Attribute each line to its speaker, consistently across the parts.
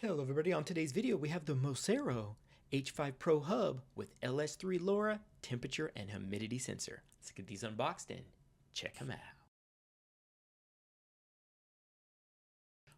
Speaker 1: Hello everybody, on today's video we have the MOCREO H5Pro Hub with LS3 LoRa temperature and humidity sensor. Let's get these unboxed and check them out.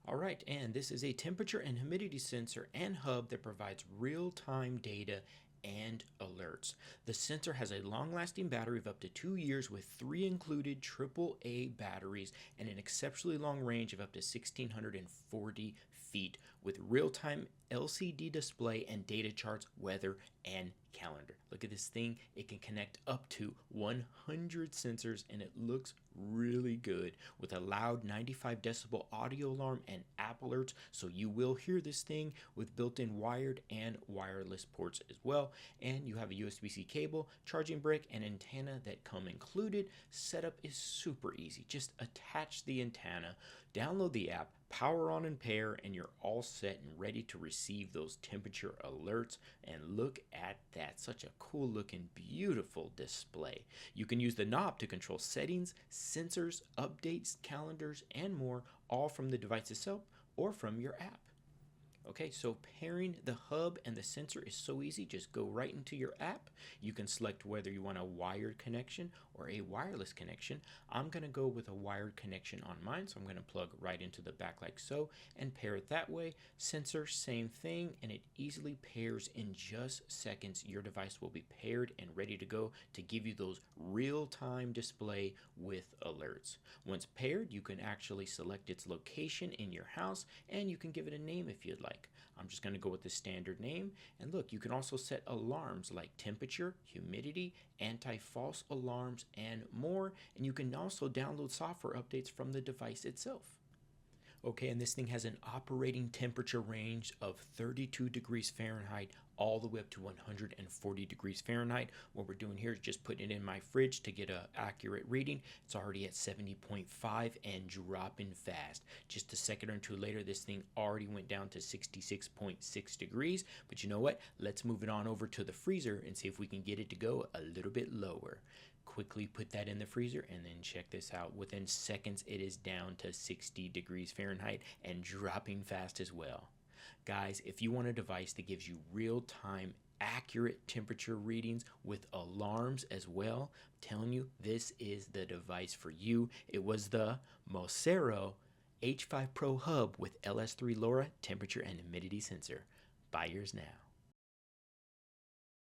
Speaker 1: Alright, and this is a temperature and humidity sensor and hub that provides real-time data and alerts. The sensor has a long-lasting battery of up to 2 years with 3 included AAA batteries and an exceptionally long range of up to 1,640 feet with real-time LCD display and data charts, weather, and calendar. Look at this thing. It can connect up to 100 sensors and it looks really good with a loud 95 decibel audio alarm and app alerts, so you will hear this thing with built-in wired and wireless ports as well. And you have a USB-C cable, charging brick, and antenna that come included. Setup is super easy. Just attach the antenna, download the app, power on and pair, and you're all set and ready to receive those temperature alerts. And look at that, such a cool looking, beautiful display. You can use the knob to control settings, sensors, updates, calendars, and more, all from the device itself or from your app. Okay, so pairing the hub and the sensor is so easy. Just go right into your app. You can select whether you want a wired connection or a wireless connection. I'm going to go with a wired connection on mine, so I'm going to plug right into the back like so and pair it that way. Sensor, same thing, and it easily pairs in just seconds. Your device will be paired and ready to go to give you those real-time display with alerts. Once paired, you can actually select its location in your house and you can give it a name if you'd like. I'm just going to go with the standard name, and look, you can also set alarms like temperature, humidity, anti-false alarms, and more, and you can also download software updates from the device itself. Okay, and this thing has an operating temperature range of 32 degrees Fahrenheit all the way up to 140 degrees Fahrenheit. What we're doing here is just putting it in my fridge to get an accurate reading. It's already at 70.5 and dropping fast. Just a second or two later, this thing already went down to 66.6 degrees. But you know what? Let's move it on over to the freezer and see if we can get it to go a little bit lower. Quickly put that in the freezer and then check this out. Within seconds, it is down to 60 degrees Fahrenheit and dropping fast as well. Guys, if you want a device that gives you real-time accurate temperature readings with alarms as well, I'm telling you, this is the device for you. It was the MOCREO H5Pro Hub with LS3 LoRa temperature and humidity sensor. Buy yours now.